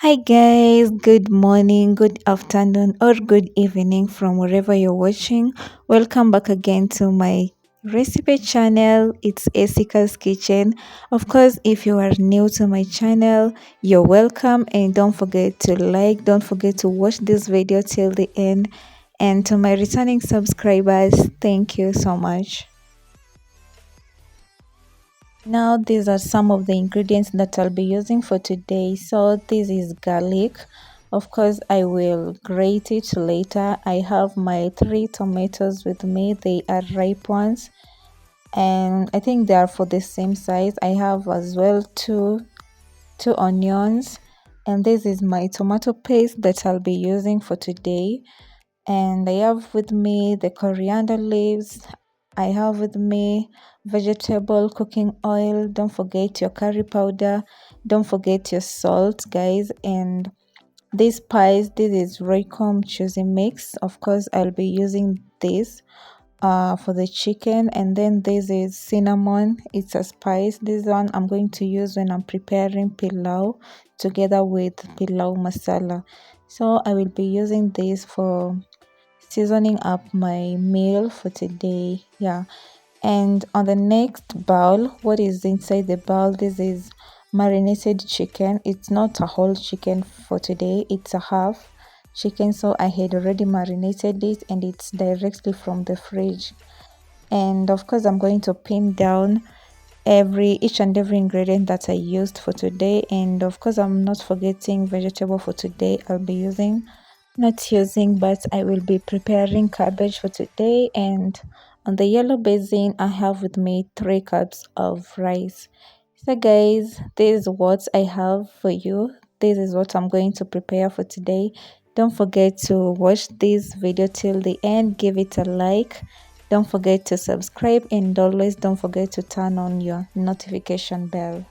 Hi guys, good morning, good afternoon, or good evening from wherever you're watching. Welcome back again to my recipe channel. It's Esika's Kitchen. Of course, if you are new to my channel, you're welcome, and don't forget to like, don't forget to watch this video till the end. And to my returning subscribers, thank you so much. Now these are some of the ingredients that I'll be using for today. So this is garlic. Of course, I will grate it later. I have my 3 tomatoes with me. They are ripe ones, and I think they are for the same size. I have as well two onions, and this is my tomato paste that I'll be using for today. And I have with me the coriander leaves. I have with me vegetable cooking oil. Don't forget your curry powder. Don't forget your salt, guys. And this spice, this is Royco mchuzi mix. Of course, I'll be using this for the chicken. And then this is cinnamon. It's a spice. This one I'm going to use when I'm preparing pilau together with pilau masala. So I will be using this for seasoning up my meal for today. Yeah. And on the next bowl, what is inside the bowl? This is marinated chicken. It's not a whole chicken for today, it's a half chicken. So I had already marinated it and it's directly from the fridge. And of course, I'm going to pin down each and every ingredient that I used for today. And of course, I'm not forgetting vegetable for today. I'll be using not using, but I will be preparing cabbage for today. And on the yellow basin, I have with me 3 cups of rice. So guys, this is what I have for you. This is what I'm going to prepare for today. Don't forget to watch this video till the end. Give it a like. Don't forget to subscribe, and always don't forget to turn on your notification bell.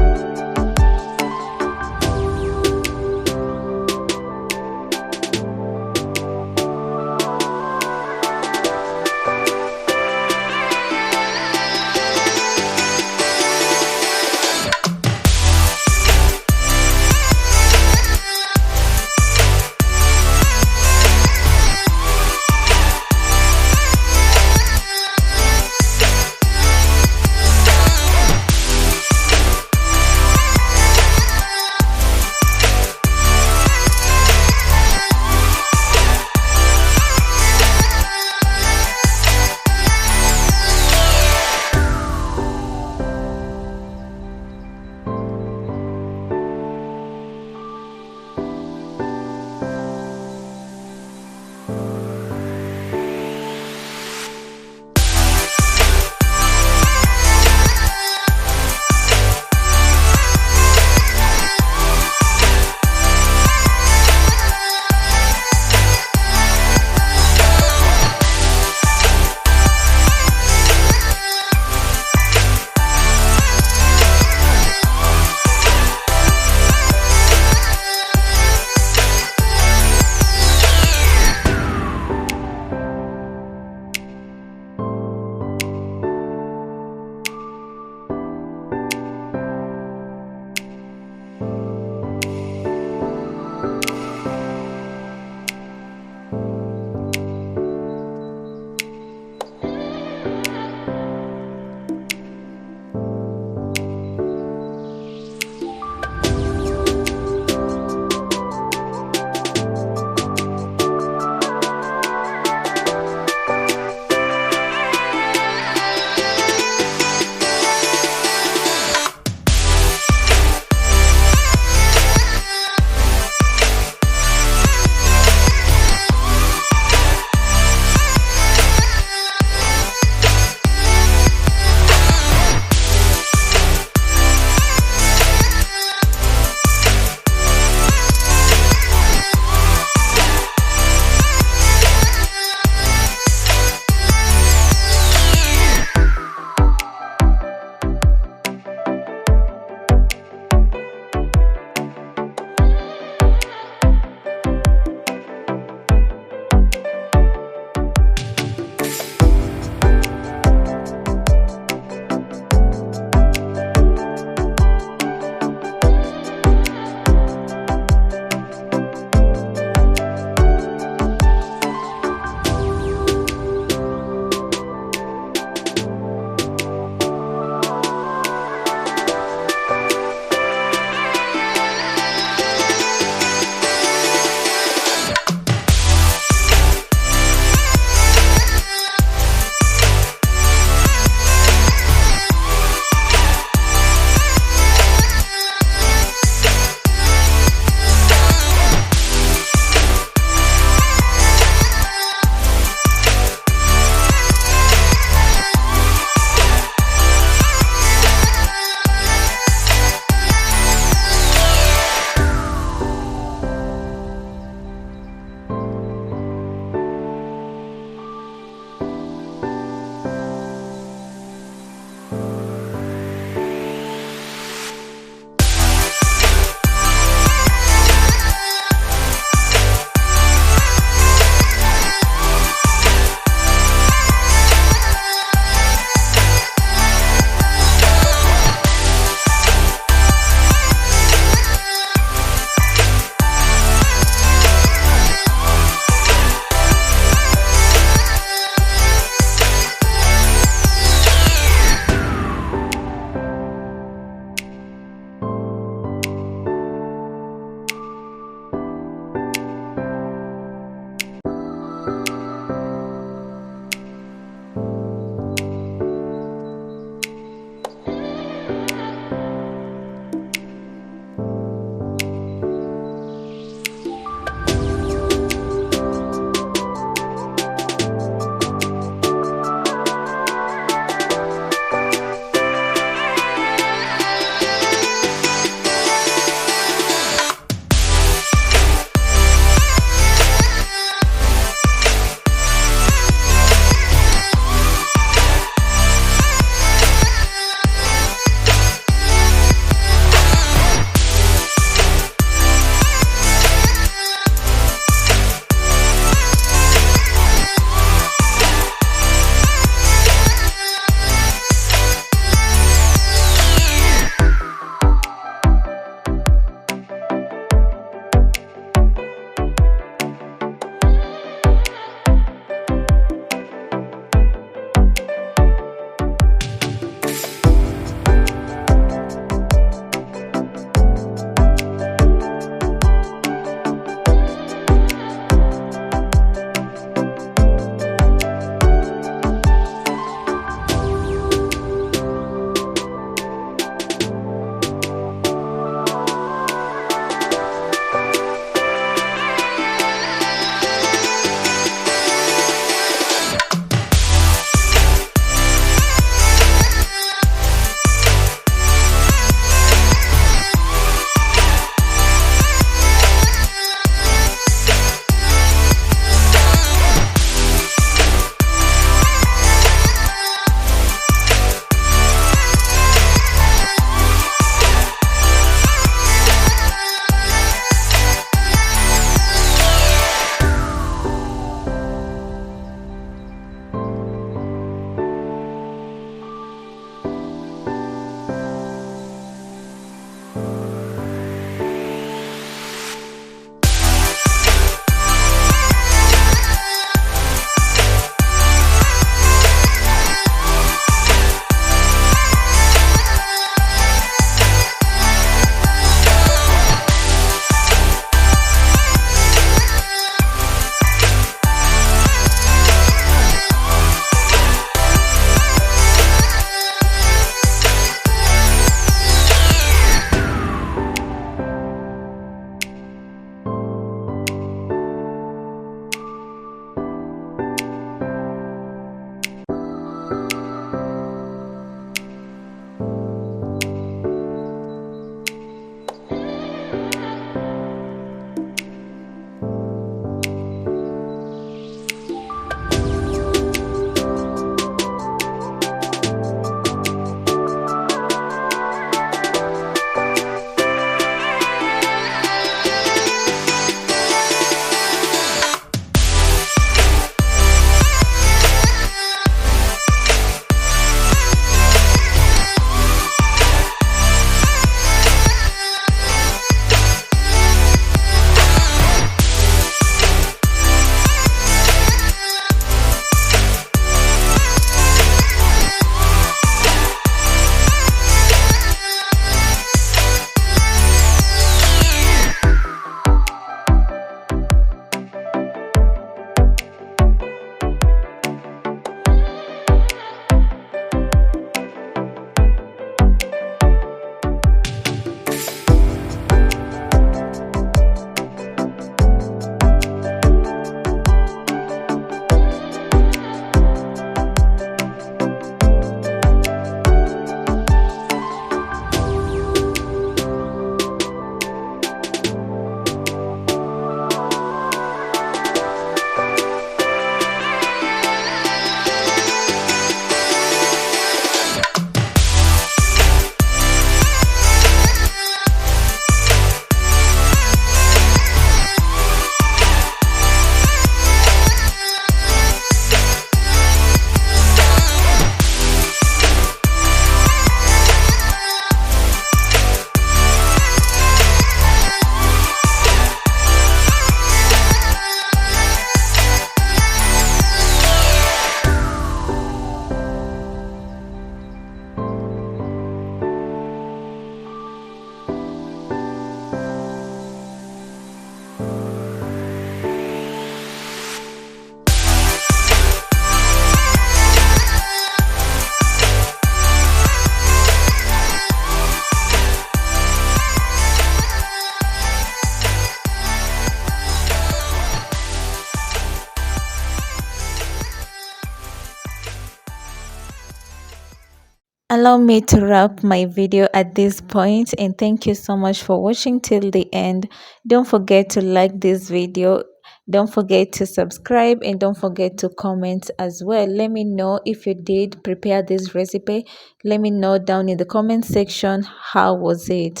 allow me to wrap my video at this point, and thank you so much for watching till the end. Don't forget to like this video, don't forget to subscribe, and don't forget to comment as well. Let me know if you did prepare this recipe. Let me know down in the comment section how was it.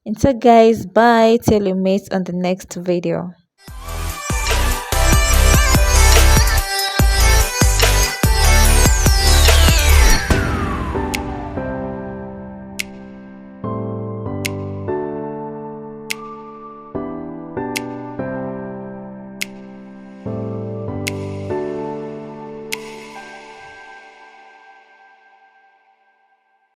And so guys, bye till we meet on the next video.